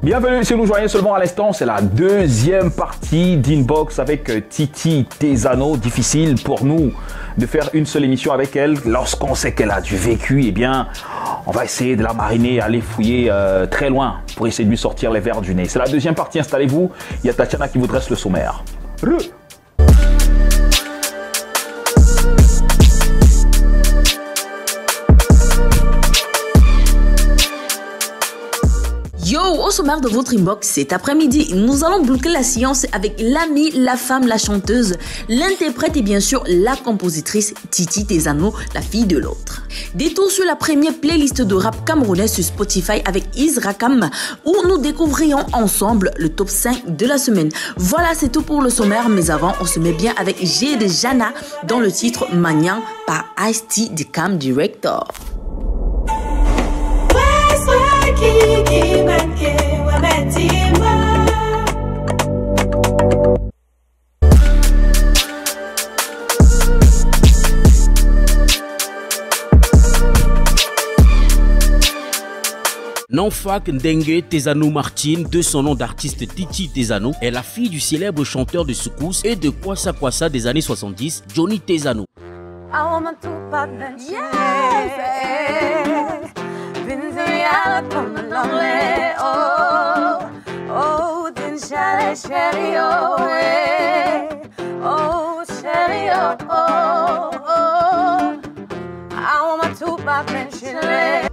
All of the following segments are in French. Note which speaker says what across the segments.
Speaker 1: Bienvenue si vous nous joignez seulement à l'instant, c'est la deuxième partie d'Inbox avec Titi Tesano. Difficile pour nous de faire une seule émission avec elle. Lorsqu'on sait qu'elle a du vécu, eh bien, on va essayer de la mariner, aller fouiller très loin pour essayer de lui sortir les vers du nez. C'est la deuxième partie, installez-vous. Il y a Tatiana qui vous dresse le sommaire.
Speaker 2: Yo, au sommaire de votre inbox cet après-midi, nous allons bloquer la science avec l'amie, la femme, la chanteuse, l'interprète et bien sûr la compositrice Titi Tesano, la fille de l'autre. Détour sur la première playlist de rap camerounais sur Spotify avec Izrakam où nous découvrirons ensemble le top 5 de la semaine. Voilà, c'est tout pour le sommaire, mais avant, on se met bien avec G de Jana dans le titre Magnan par Ice-T de Cam Director.
Speaker 3: Nanfak Ndengue Tesano Martine, de son nom d'artiste Titi Tesano, est la fille du célèbre chanteur de Soukous et de Kwassa Kwassa des années 70, Johnny Tesano.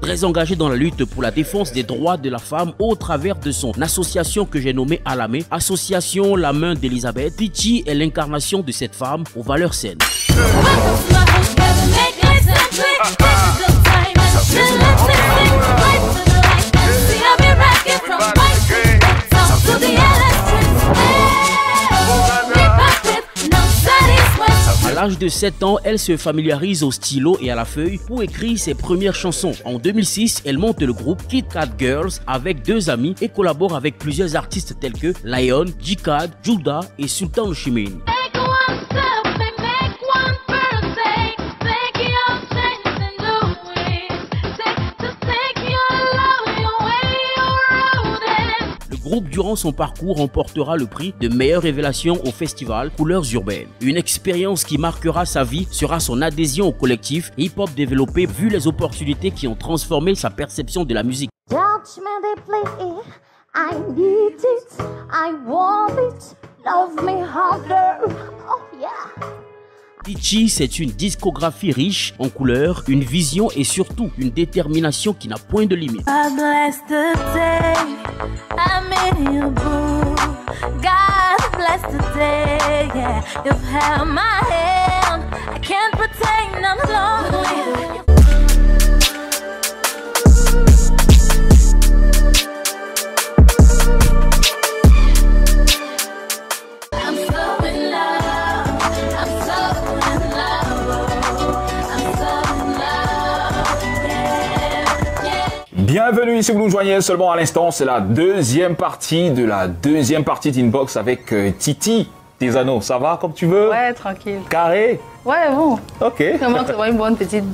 Speaker 3: Très engagé dans la lutte pour la défense des droits de la femme au travers de son association que j'ai nommée Alamé, Association La Main d'Elisabeth, Titi est l'incarnation de cette femme aux valeurs saines. À l'âge de 7 ans, elle se familiarise au stylo et à la feuille pour écrire ses premières chansons. En 2006, elle monte le groupe Kit Kat Girls avec deux amis et collabore avec plusieurs artistes tels que Lion, Jikad, Juda et Sultan Chimene. Le groupe, durant son parcours, remportera le prix de meilleure révélation au festival Couleurs Urbaines. Une expérience qui marquera sa vie sera son adhésion au collectif hip-hop développé vu les opportunités qui ont transformé sa perception de la musique. Titi, c'est une discographie riche en couleurs, une vision et surtout une détermination qui n'a point de limite.
Speaker 1: Bienvenue si vous nous joignez seulement à l'instant, c'est la deuxième partie d'Inbox avec Titi Tesano. Ça va comme tu veux?
Speaker 4: Ouais, tranquille.
Speaker 1: Carré?
Speaker 4: Ouais, bon.
Speaker 1: Ok.
Speaker 4: Comment tu vois une bonne petite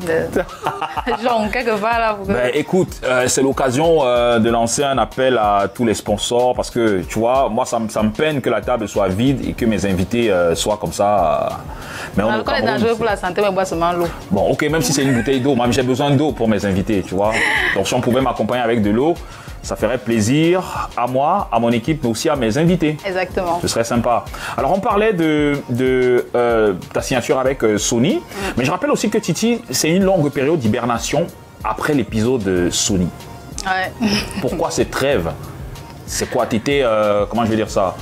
Speaker 4: genre quelque part là pour que...
Speaker 1: Ben, écoute, c'est l'occasion de lancer un appel à tous les sponsors parce que tu vois, moi ça me peine que la table soit vide et que mes invités soient comme ça. Mais on
Speaker 4: est dangereux pour la santé, mais bois seulement l'eau.
Speaker 1: Bon, ok, même si c'est une bouteille d'eau, moi j'ai besoin d'eau pour mes invités, tu vois. Donc si on pouvait m'accompagner avec de l'eau, ça ferait plaisir à moi, à mon équipe, mais aussi à mes invités.
Speaker 4: Exactement.
Speaker 1: Ce serait sympa. Alors, on parlait de ta signature avec Sony, mais je rappelle aussi que Titi, c'est une longue période d'hibernation après l'épisode de Sony.
Speaker 4: Ouais.
Speaker 1: Pourquoi cette trêve? C'est quoi? T'étais, comment je vais dire ça?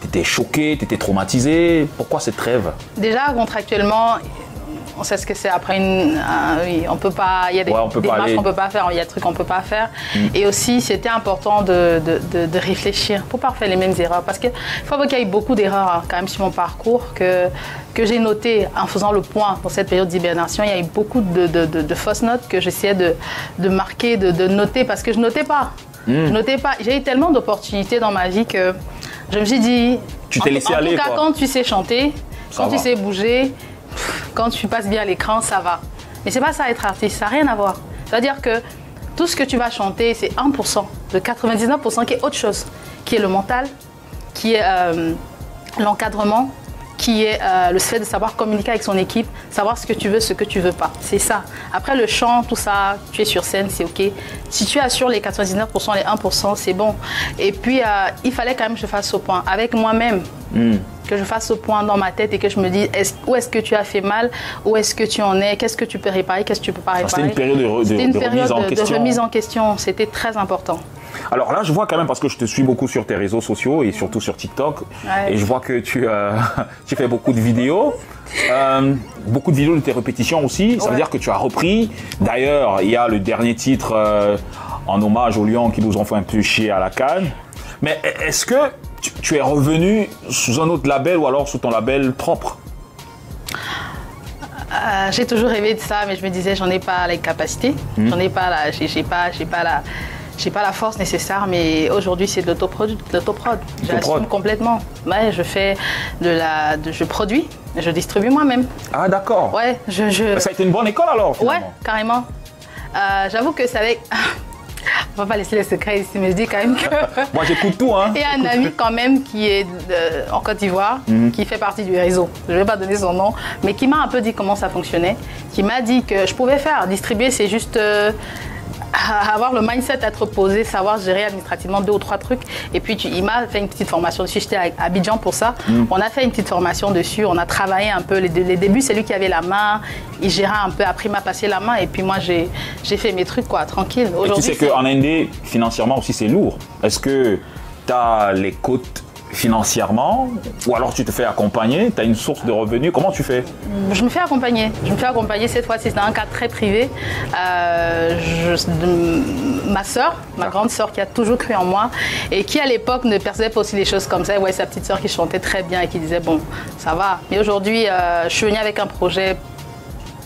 Speaker 1: T'étais choqué, t'étais traumatisé? Pourquoi cette trêve?
Speaker 4: Déjà, contractuellement, on sait ce que c'est après une... oui, on peut pas... Il y a des démarches qu'on peut pas faire, il y a des trucs qu'on peut pas faire. Et aussi, c'était important de réfléchir pour pas faire les mêmes erreurs. Parce qu'il faut voir qu'il y a eu beaucoup d'erreurs quand même sur mon parcours que j'ai noté en faisant le point pour cette période d'hibernation. Il y a eu beaucoup de fausses notes que j'essayais de marquer, de noter parce que je notais pas. Je notais pas. J'ai eu tellement d'opportunités dans ma vie que je me suis dit... Tu t'es laissé aller, quoi. En tout cas, quand tu sais chanter, quand tu sais bouger... Quand tu passes bien à l'écran, ça va. Mais c'est pas ça être artiste, ça n'a rien à voir. C'est-à-dire que tout ce que tu vas chanter, c'est 1%. Le 99% qui est autre chose, qui est le mental, qui est l'encadrement, qui est le fait de savoir communiquer avec son équipe, savoir ce que tu veux pas. C'est ça. Après le chant, tout ça, tu es sur scène, c'est OK. Si tu assures les 99%, les 1%, c'est bon. Et puis, il fallait quand même que je fasse ce point avec moi-même. Que je fasse ce point dans ma tête et que je me dise où est-ce que tu as fait mal, où est-ce que tu en es, qu'est-ce que tu peux réparer, qu'est-ce que tu peux pas réparer.
Speaker 1: C'était une période
Speaker 4: de remise en question. C'était très important.
Speaker 1: Alors là, je vois quand même, parce que je te suis beaucoup sur tes réseaux sociaux et surtout sur TikTok, et je vois que tu fais beaucoup de vidéos. Beaucoup de vidéos de tes répétitions aussi, ça veut dire que tu as repris. D'ailleurs, il y a le dernier titre en hommage aux Lions qui nous ont fait un peu chier à la CAN. Mais est-ce que tu es revenu sous un autre label ou alors sous ton label propre?
Speaker 4: J'ai toujours rêvé de ça, mais je me disais, j'en ai pas les capacités, j'en ai pas j'ai pas la force nécessaire, mais aujourd'hui c'est de l'autoprod. J'assume complètement. Ouais, je produis, je distribue moi-même.
Speaker 1: Ah d'accord.
Speaker 4: Ouais,
Speaker 1: Ça a été une bonne école alors finalement.
Speaker 4: Ouais, carrément. J'avoue que c'est avec... On va pas laisser les secrets ici, mais je dis quand même que...
Speaker 1: Moi j'écoute tout, hein.
Speaker 4: Il y a un ami quand même qui est en Côte d'Ivoire, qui fait partie du réseau. Je vais pas donner son nom, mais qui m'a un peu dit comment ça fonctionnait, qui m'a dit que je pouvais faire. Distribuer, c'est juste... avoir le mindset, être posé, savoir gérer administrativement 2 ou 3 trucs. Et puis il m'a fait une petite formation dessus. J'étais à Abidjan pour ça. On a fait une petite formation dessus. On a travaillé un peu. Les débuts, c'est lui qui avait la main. Il gérait un peu. Après, il m'a passé la main. Et puis moi, j'ai fait mes trucs, quoi, tranquille.
Speaker 1: Et tu sais qu'en Inde, financièrement aussi, c'est lourd. Est-ce que tu as les côtes financièrement ou alors tu te fais accompagner, tu as une source de revenus, comment tu fais?
Speaker 4: Je me fais accompagner, cette fois-ci c'est dans un cadre très privé. Ma soeur, ma grande soeur qui a toujours cru en moi et qui à l'époque ne percevait pas aussi les choses comme ça, ouais, sa petite soeur qui chantait très bien et qui disait bon ça va, mais aujourd'hui je suis venue avec un projet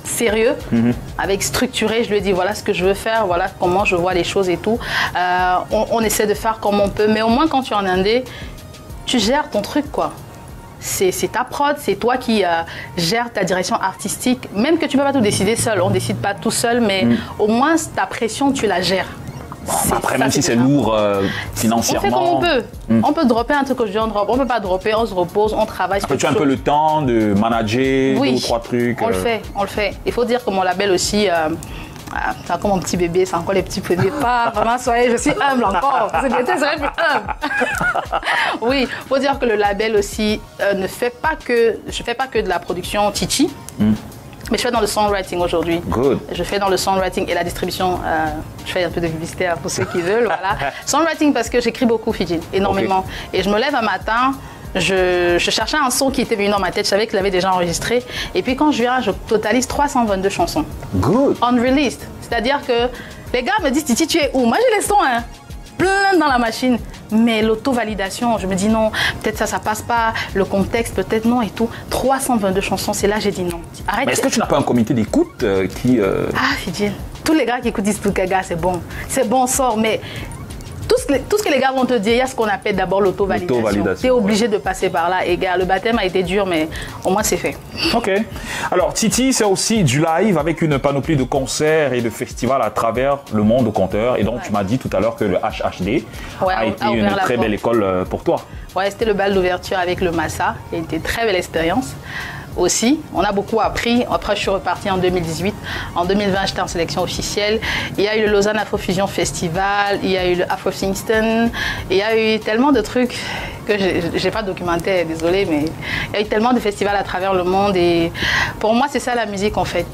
Speaker 4: sérieux, avec structuré, je lui ai dit voilà ce que je veux faire, voilà comment je vois les choses et tout. On essaie de faire comme on peut, mais au moins quand tu es en Indé, tu gères ton truc, quoi. C'est ta prod, c'est toi qui gères ta direction artistique. Même que tu ne peux pas tout décider seul, on ne décide pas tout seul, mais au moins ta pression, tu la gères.
Speaker 1: Bon, après, même si c'est lourd financièrement...
Speaker 4: On fait comme on peut. On peut dropper un truc aujourd'hui, on drop. On ne peut pas dropper, on se repose, on travaille.
Speaker 1: Après, tu as un peu le temps de manager 2 ou 3 trucs.
Speaker 4: On le fait. Il faut dire que mon label aussi... c'est encore mon petit bébé, c'est encore les petits bébés. Pas vraiment, soyez, je suis humble encore. C'est peut-être serait plus humble. Oui, il faut dire que le label aussi je fais pas que de la production Titi, mais je fais dans le songwriting aujourd'hui.
Speaker 1: Good.
Speaker 4: Je fais dans le songwriting et la distribution. Je fais un peu de publicité pour ceux qui veulent. Voilà. Songwriting parce que j'écris beaucoup, Fidji, énormément. Okay. Et je me lève un matin. Je cherchais un son qui était venu dans ma tête, je savais qu'il avait déjà enregistré. Et puis quand je viens, je totalise 322 chansons.
Speaker 1: Good.
Speaker 4: Unreleased. C'est-à-dire que les gars me disent Titi, tu es où? Moi j'ai les sons, hein, plein dans la machine. Mais l'auto-validation, je me dis non, peut-être ça passe pas, le contexte, peut-être non et tout. 322 chansons, c'est là j'ai dit non. Arrête.
Speaker 1: Mais est-ce que tu n'as pas un comité d'écoute qui...
Speaker 4: Ah, Fidji, tous les gars qui écoutent disent tout les gars, c'est bon, sort, mais... Tout ce que les gars vont te dire, il y a ce qu'on appelle d'abord l'auto-validation. Tu es obligé de passer par là. Et gars, le baptême a été dur, mais au moins c'est fait.
Speaker 1: Ok. Alors Titi, c'est aussi du live avec une panoplie de concerts et de festivals à travers le monde au compteur. Et donc tu m'as dit tout à l'heure que le HHD a été une très belle école pour toi.
Speaker 4: Ouais, c'était le bal d'ouverture avec le Massa. Il a été une très belle expérience. Aussi, on a beaucoup appris. Après, je suis repartie en 2018. En 2020, j'étais en sélection officielle. Il y a eu le Lausanne Afrofusion Festival, il y a eu le Afro Kingston. Il y a eu tellement de trucs que je n'ai pas documenté, désolé, mais il y a eu tellement de festivals à travers le monde. Et pour moi, c'est ça la musique en fait.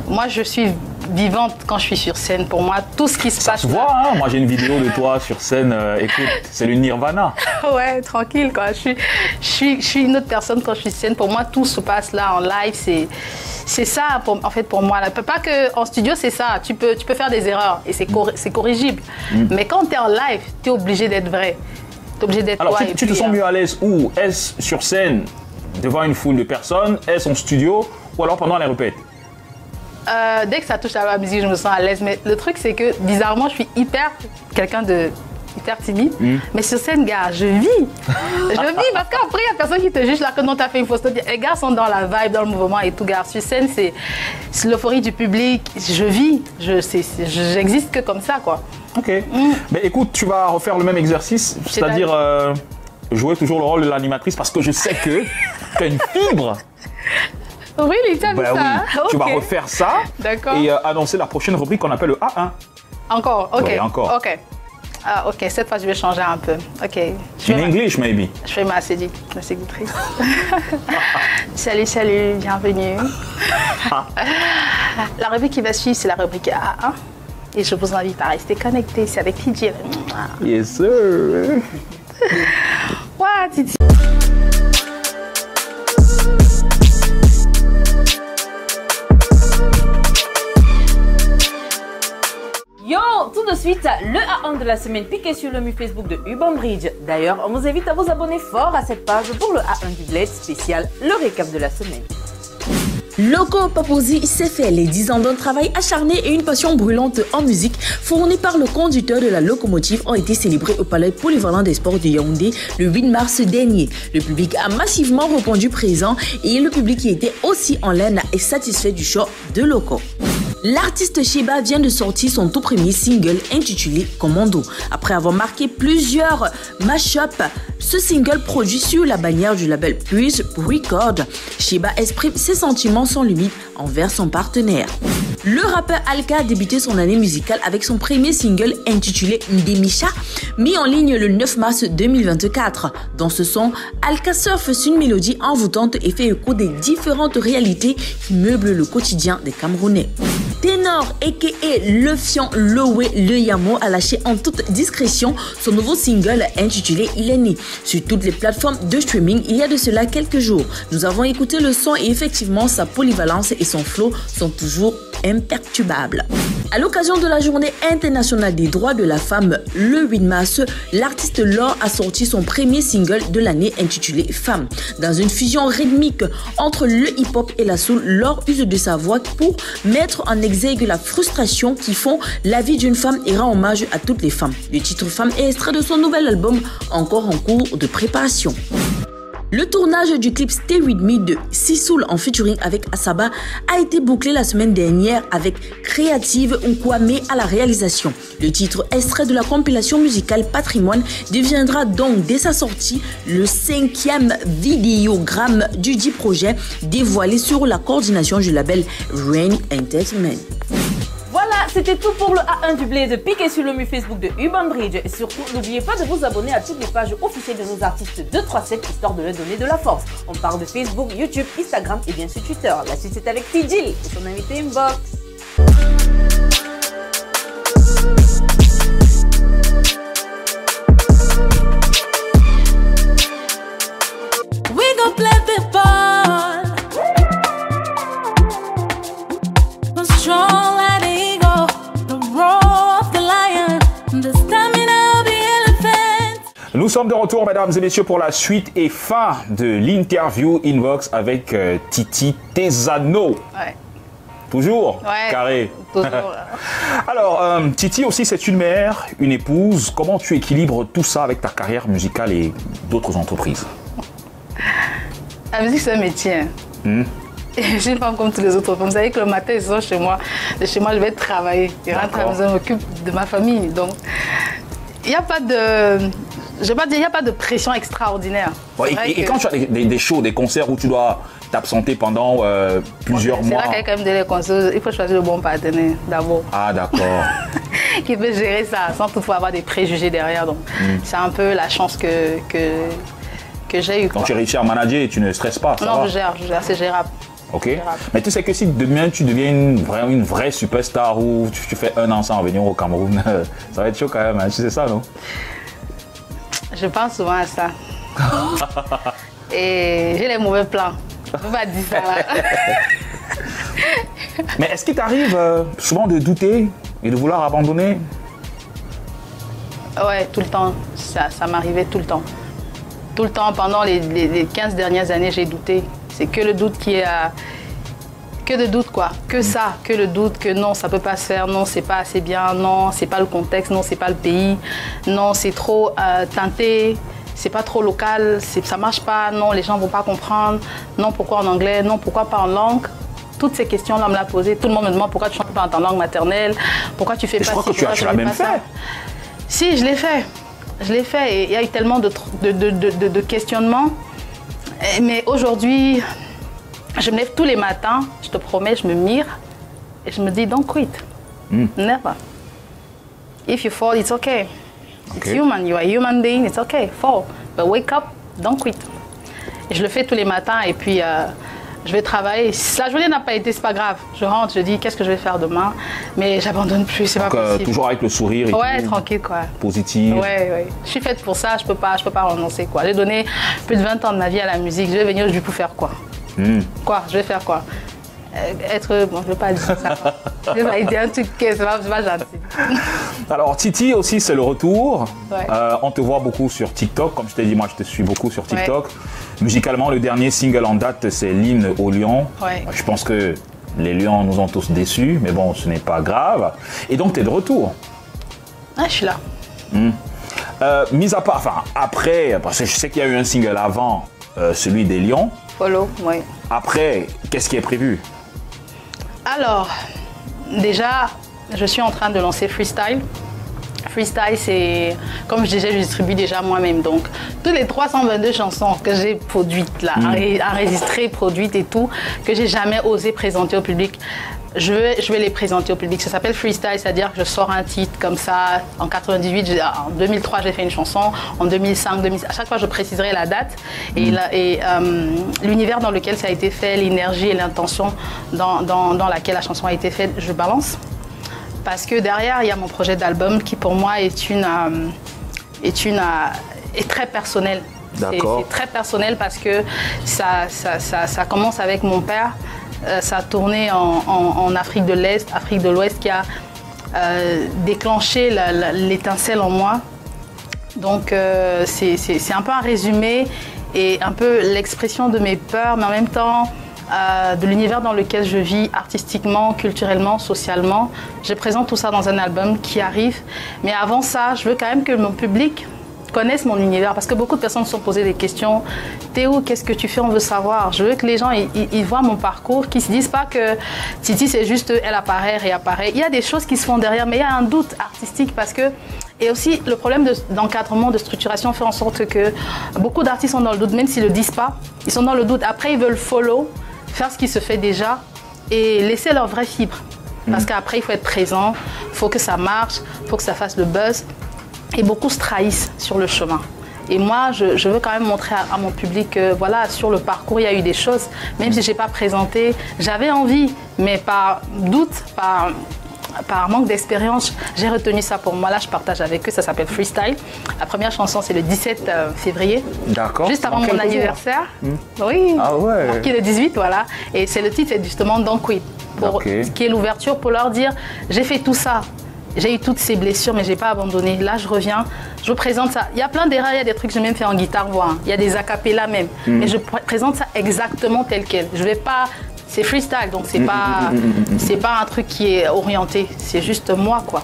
Speaker 4: Moi, je suis vivante quand je suis sur scène. Pour moi, tout ce qui se passe.
Speaker 1: Ça se voit, hein. Moi, j'ai une vidéo de toi sur scène. Écoute, c'est le Nirvana.
Speaker 4: Ouais, tranquille, quoi. Je suis une autre personne quand je suis sur scène. Pour moi, tout se passe là en live. C'est ça, en fait, pour moi. Pas qu'en studio, c'est ça. Tu peux faire des erreurs et c'est corrigible. Mais quand tu es en live, tu es obligé d'être vrai. Tu es obligé d'être
Speaker 1: toi. Alors, tu te sens mieux à l'aise où? Est-ce sur scène, devant une foule de personnes? Est-ce en studio? Ou alors pendant les répètes?
Speaker 4: Dès que ça touche à la musique, je me sens à l'aise. Mais le truc, c'est que bizarrement, je suis hyper quelqu'un de hyper timide. Mais sur scène, gars, je vis. Je vis parce qu'après, il y a personne qui te juge là que non, tu as fait une fausse note. Les gars sont dans la vibe, dans le mouvement et tout, gars. Sur scène, c'est l'euphorie du public. Je vis. J'existe que comme ça, quoi.
Speaker 1: Ok. Mais écoute, tu vas refaire le même exercice, c'est-à-dire jouer toujours le rôle de l'animatrice parce que je sais que tu as une fibre.
Speaker 4: Oui, tu as vu ça.
Speaker 1: Oui. Tu vas refaire ça et annoncer la prochaine rubrique qu'on appelle le A1.
Speaker 4: Encore, ok.
Speaker 1: Oui, encore.
Speaker 4: Ok. Ah, ok, cette fois je vais changer un peu. Ok.
Speaker 1: In English, maybe.
Speaker 4: Je fais ma séductrice. Salut, bienvenue. La rubrique qui va suivre, c'est la rubrique A1. Et je vous invite à rester connectés. C'est avec Titi.
Speaker 1: Yes, sir.
Speaker 4: Ouais, Titi.
Speaker 2: Yo, tout de suite, le A1 de la semaine piqué sur le mur Facebook de Urban Bridge. D'ailleurs, on vous invite à vous abonner fort à cette page pour le A1 du Bled spécial, le récap de la semaine. Loco Paposi s'est fait les 10 ans d'un travail acharné et une passion brûlante en musique fournie par le conducteur de la locomotive ont été célébrés au Palais Polyvalent des Sports de Yaoundé le 8 mars dernier. Le public a massivement répondu présent et le public qui était aussi en laine est satisfait du show de Loco. L'artiste Sheba vient de sortir son tout premier single intitulé Commando. Après avoir marqué plusieurs mash-ups, ce single produit sur la bannière du label Pulse Record, Sheba exprime ses sentiments sans limite envers son partenaire. Le rappeur Alka a débuté son année musicale avec son premier single intitulé Ndemisha, mis en ligne le 9 mars 2024. Dans ce son, Alka surfe sur une mélodie envoûtante et fait écho des différentes réalités qui meublent le quotidien des Camerounais. Ténor aka Le Fion Lowe Le Yamo a lâché en toute discrétion son nouveau single intitulé Il est né sur toutes les plateformes de streaming il y a de cela quelques jours. Nous avons écouté le son et effectivement sa polyvalence et son flow sont toujours imperturbables. À l'occasion de la journée internationale des droits de la femme le 8 mars, l'artiste Laure a sorti son premier single de l'année intitulé Femme. Dans une fusion rythmique entre le hip-hop et la soul, Laure use de sa voix pour mettre en exergue la frustration qui font la vie d'une femme et rend hommage à toutes les femmes. Le titre Femme est extrait de son nouvel album encore en cours de préparation. Le tournage du clip Stay With Me de Sisoul en featuring avec Asaba a été bouclé la semaine dernière avec Creative Nkwame à la réalisation. Le titre extrait de la compilation musicale Patrimoine deviendra donc dès sa sortie le 5e vidéogramme du dit projet dévoilé sur la coordination du label Rain Entertainment. Voilà, c'était tout pour le A1 du Bled piqué sur le mur Facebook de Urban Bridge. Et surtout, n'oubliez pas de vous abonner à toutes les pages officielles de nos artistes 237 histoire de leur donner de la force. On parle de Facebook, YouTube, Instagram et bien sûr Twitter. La suite c'est avec Tijil et son invité Inbox. We go play the ball. Strong like the eagle, the roar of the lion, the stamina of the elephant.
Speaker 1: Nous sommes de retour, mesdames et messieurs, pour la suite et fin de l'interview Inbox avec Titi Tesano.
Speaker 4: Ouais.
Speaker 1: Toujours carré.
Speaker 4: Toujours.
Speaker 1: Alors, Titi aussi, c'est une mère, une épouse. Comment tu équilibres tout ça avec ta carrière musicale et d'autres entreprises?
Speaker 4: La musique, c'est un métier. Je suis une femme comme toutes les autres femmes. Vous savez que le matin, ils sont chez moi. De chez moi, je vais travailler. Je rentre à la maison, je m'occupe de ma famille. Donc, il n'y a pas de... Je vais pas dire, il n'y a pas de pression extraordinaire.
Speaker 1: Ouais, et quand tu as des shows, des concerts où tu dois t'absenter pendant plusieurs mois...
Speaker 4: C'est là qu'il y a quand même des concerts. Il faut choisir le bon partenaire d'abord.
Speaker 1: Ah, d'accord.
Speaker 4: Qui peut gérer ça sans toutefois avoir des préjugés derrière. Donc, c'est un peu la chance que j'ai eu.
Speaker 1: Quand tu réussis à manager, tu ne stresses pas, ça va?
Speaker 4: Non, je gère, c'est gérable.
Speaker 1: Ok. Mais tu sais que si demain tu deviens une vraie superstar ou tu fais un an sans revenir au Cameroun, ça va être chaud quand même, hein. Tu sais ça, non?
Speaker 4: Je pense souvent à ça. Et j'ai les mauvais plans. Je ne peux pas dire ça là.
Speaker 1: Mais est-ce qu'il t'arrive souvent de douter et de vouloir abandonner?
Speaker 4: Ouais, tout le temps. Ça m'arrivait tout le temps. Tout le temps, pendant les 15 dernières années, j'ai douté. C'est que le doute que que de doutes, quoi. Que ça, que le doute, que non, ça peut pas se faire, non, c'est pas assez bien, non, c'est pas le contexte, non, c'est pas le pays, non, c'est trop teinté, c'est pas trop local, ça marche pas, non, les gens vont pas comprendre, non, pourquoi en anglais, non, pourquoi pas en langue. Toutes ces questions-là, on me l'a posé. Tout le monde me demande pourquoi tu chantes pas en ta langue maternelle, pourquoi tu fais pas
Speaker 1: ça. Je crois que tu l'as même fait.
Speaker 4: Si, je l'ai fait. Je l'ai fait et il y a eu tellement de questionnements. Mais aujourd'hui, je me lève tous les matins, je te promets, je me mire et je me dis, don't quit. Never. If you fall, it's okay. It's human, you are a human being, it's okay, fall. But wake up, don't quit. Et je le fais tous les matins et puis je vais travailler. Si la journée n'a pas été, c'est pas grave. Je rentre, je dis qu'est-ce que je vais faire demain, mais j'abandonne plus, c'est pas possible.
Speaker 1: Toujours avec le sourire et
Speaker 4: ouais, tranquille quoi.
Speaker 1: Positif.
Speaker 4: Ouais. Je suis faite pour ça, je peux pas renoncer quoi. J'ai donné plus de 20 ans de ma vie à la musique. Je vais venir aujourd'hui pour faire quoi? Quoi? Je vais faire quoi? Bon, je vais pas dire ça. Je vais pas dire un truc c'est pas gentil.
Speaker 1: Alors Titi aussi, c'est le retour.
Speaker 4: Ouais.
Speaker 1: On te voit beaucoup sur TikTok. Comme je t'ai dit, moi je te suis beaucoup sur TikTok. Ouais. Musicalement, le dernier single en date, c'est l'hymne aux Lions. Ouais. Je pense que les Lions nous ont tous déçus, mais bon, ce n'est pas grave. Et donc, tu es de retour.
Speaker 4: Ah, je suis là.
Speaker 1: Mis à part, après, parce que je sais qu'il y a eu un single avant, celui des Lions.
Speaker 4: Follow, oui.
Speaker 1: Après, qu'est-ce qui est prévu?
Speaker 4: Alors, déjà, je suis en train de lancer Freestyle. Freestyle, c'est, comme je disais, je distribue déjà moi-même. Donc, toutes les 322 chansons que j'ai produites, là, enregistrées, produites et tout, que j'ai jamais osé présenter au public, je vais les présenter au public. Ça s'appelle Freestyle, c'est-à-dire que je sors un titre comme ça. En 98, en 2003, j'ai fait une chanson. En 2005, 2006, à chaque fois, je préciserai la date et l'univers dans lequel ça a été fait, l'énergie et l'intention dans laquelle la chanson a été faite, je balance. Parce que derrière, il y a mon projet d'album qui, pour moi, est très personnel. C'est très personnel parce que ça commence avec mon père. Ça a tourné en Afrique de l'Est, Afrique de l'Ouest, qui a déclenché l'étincelle en moi. Donc, c'est un peu un résumé et un peu l'expression de mes peurs, mais en même temps, de l'univers dans lequel je vis artistiquement, culturellement, socialement. Je présente tout ça dans un album qui arrive. Mais avant ça, je veux quand même que mon public connaisse mon univers parce que beaucoup de personnes se sont posées des questions. Théo, qu'est-ce que tu fais? On veut savoir. Je veux que les gens ils voient mon parcours, qu'ils ne se disent pas que Titi, c'est juste elle apparaît, réapparaît. Il y a des choses qui se font derrière, mais il y a un doute artistique parce que... Et aussi, le problème d'encadrement, de structuration fait en sorte que beaucoup d'artistes sont dans le doute, même s'ils ne le disent pas. Ils sont dans le doute. Après, ils veulent follow, faire ce qui se fait déjà et laisser leur vraie fibre. Parce qu'après, il faut être présent, il faut que ça marche, il faut que ça fasse le buzz. Et beaucoup se trahissent sur le chemin. Et moi, je veux quand même montrer à mon public que voilà, sur le parcours, il y a eu des choses. Même si je n'ai pas présenté, j'avais envie, mais par doute, par manque d'expérience, j'ai retenu ça pour moi. Là, je partage avec eux, ça s'appelle Freestyle. La première chanson, c'est le 17 février. D'accord. Juste avant mon anniversaire. Oui, ah ouais. Qui est le 18, voilà. Et c'est le titre, c'est justement Don't Quit. Qui est l'ouverture pour leur dire, j'ai fait tout ça. J'ai eu toutes ces blessures, mais je n'ai pas abandonné. Là, je reviens, je présente ça. Il y a plein d'erreurs, il y a des trucs que j'ai même fait en guitare-voix. Il y a des acapellas même. Mais je présente ça exactement tel quel. Je vais pas... C'est freestyle, donc c'est pas un truc qui est orienté. C'est juste moi, quoi.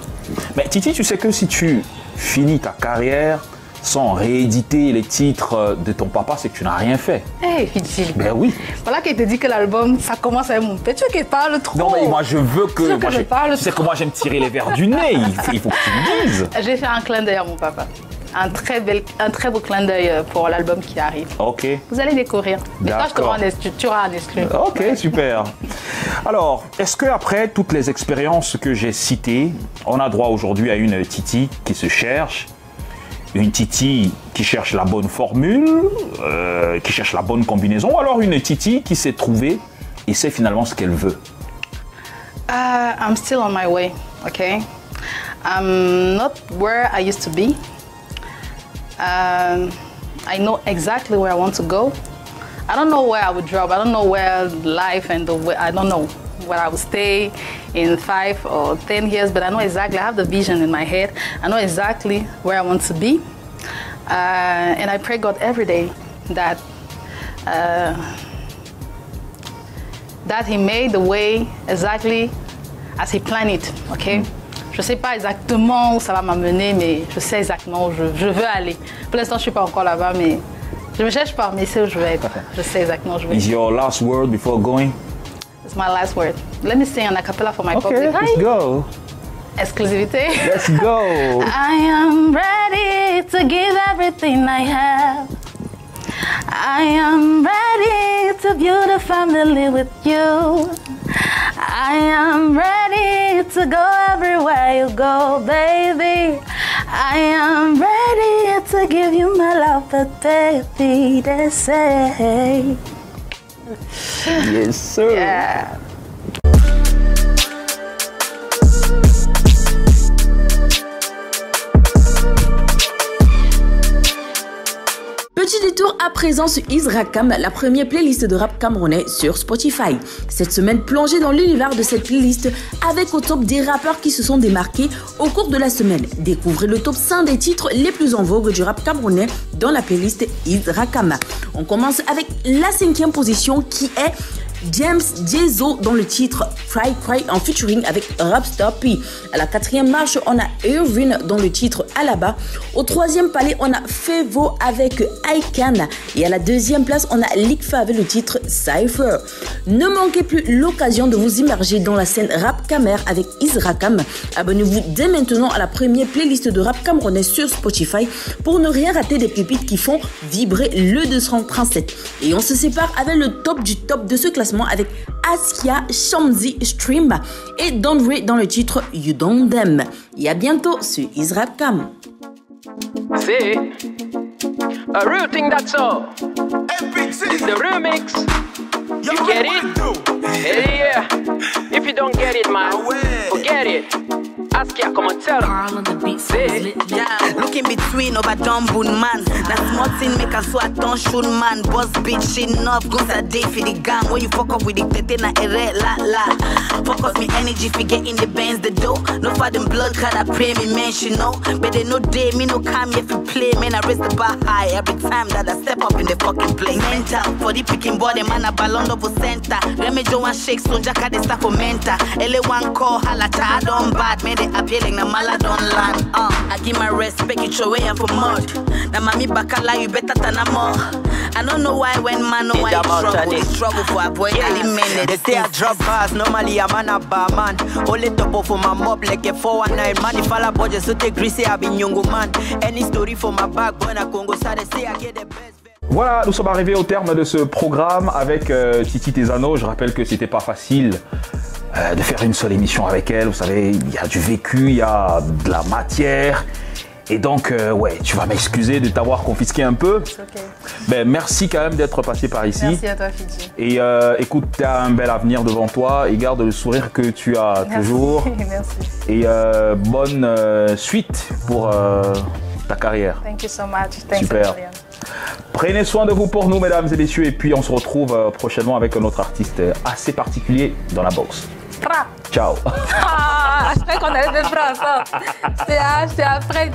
Speaker 1: Mais Titi, tu sais que si tu finis ta carrière sans rééditer les titres de ton papa, c'est que tu n'as rien fait.
Speaker 4: Hey, Fidji.
Speaker 1: Ben oui.
Speaker 4: Voilà qu'il te dit que l'album, ça commence avec mon père. Tu veux qu'il parle trop?
Speaker 1: Non, mais moi, je veux que... Tu sais que moi, j'aime tirer les verres du nez. Il faut que tu me dises.
Speaker 4: J'ai fait un clin d'œil à mon papa. Un très beau clin d'œil pour l'album qui arrive. Ok. Vous allez découvrir. Mais toi, tu auras un exclu.
Speaker 1: Ok, super. Alors, est-ce qu'après toutes les expériences que j'ai citées, on a droit aujourd'hui à une Titi qui se cherche, une Titi qui cherche la bonne formule, qui cherche la bonne combinaison, ou alors une Titi qui s'est trouvée et sait finalement ce qu'elle veut?
Speaker 4: I'm still on my way, okay? I'm not where I used to be. I know exactly where I want to go. I don't know where I would drop. I don't know where life and I don't know where I will stay in 5 or 10 years, but I know exactly. I have the vision in my head. I know exactly where I want to be. And I pray God every day that that he made the way exactly as he planned it, ok? Je ne sais pas exactement où ça va m'amener, mais je sais exactement où je veux aller. Pour l'instant, je ne suis pas encore là-bas, mais je ne me cherche pas, mais c'est où je veux être. Je sais exactement où je veux être.
Speaker 1: Is your last word before going?
Speaker 4: It's my last word. Let me sing an a cappella for my public.
Speaker 1: Let's go.
Speaker 4: Exclusivité.
Speaker 1: Let's go.
Speaker 4: I am ready to give everything I have. I am ready to build a family with you. I am ready to go everywhere you go, baby. I am ready to give you my love, but baby, they say.
Speaker 1: Yes, sir.
Speaker 4: Yeah.
Speaker 2: Petit détour à présent sur Izrakam, la première playlist de rap camerounais sur Spotify. Cette semaine, plongez dans l'univers de cette playlist avec au top des rappeurs qui se sont démarqués au cours de la semaine. Découvrez le top 5 des titres les plus en vogue du rap camerounais dans la playlist Izrakam. On commence avec la 5e position qui est James Jezo dans le titre Cry Cry en featuring avec Rapstar P. À la 4e marche, on a Irvin dans le titre Alaba. Au 3e palais, on a Fevo avec Ican. Et à la 2e place, on a Likfa avec le titre Cypher. Ne manquez plus l'occasion de vous immerger dans la scène rap camer avec Izrakam. Abonnez-vous dès maintenant à la première playlist de rap camerounais sur Spotify pour ne rien rater des pépites qui font vibrer le 237. Et on se sépare avec le top du top de ce classement avec Askia, Shamsi, Stream et Donry dans le titre You Don't Them. Et à bientôt sur Izrakam.
Speaker 5: See, a real thing that's all. It's the remix. You get it? Hey, yeah. If you don't get it, man, forget it. Askia, come on, tell
Speaker 6: Carl on the beat, yeah. Look in between over dumb boon man. That small thing make us so I don't shoot man. Boss bitch enough, goes a day for the gang. When you fuck up with the tete na ere la la. Focus me energy fi get in the bands the dough. No for them blood card I pray me mention no. But they no day me no come here fi play. Man I raise the bar high every time that I step up in the fucking place. Mental for the picking body man I ballon up for center. Remejo one shake so jacka they start for mental. Ele one call halata I don't bad man. Appealing na mala don't land. I give my respect, you throw away and for mud. Na mami bakala, you better than a more. I don't know why when man know why you struggle for avoid eliminate.
Speaker 7: They say I drop bars, normally I'm an bar man. Only top for my mob like a 419 man. If all budget so take greasy, I be young man. Any story for my back, when I Congo, so they say I get the best.
Speaker 1: Voilà, nous sommes arrivés au terme de ce programme avec Titi Tesano. Je rappelle que c'était pas facile de faire une seule émission avec elle. Vous savez, il y a du vécu, il y a de la matière. Et donc, ouais, tu vas m'excuser de t'avoir confisqué un peu.
Speaker 4: Okay.
Speaker 1: Ben, merci quand même d'être passé par ici.
Speaker 4: Merci à toi, Fidji.
Speaker 1: Et écoute, tu as un bel avenir devant toi et garde le sourire que tu as toujours.
Speaker 4: Merci.
Speaker 1: Et bonne suite pour ta carrière.
Speaker 4: Thank you so much. Thanks.
Speaker 1: Super. Prenez soin de vous pour nous, mesdames et messieurs. Et puis, on se retrouve prochainement avec un autre artiste assez particulier dans la boxe. Ciao.
Speaker 4: Ah, je croyais qu'on allait faire ensemble. C'est après.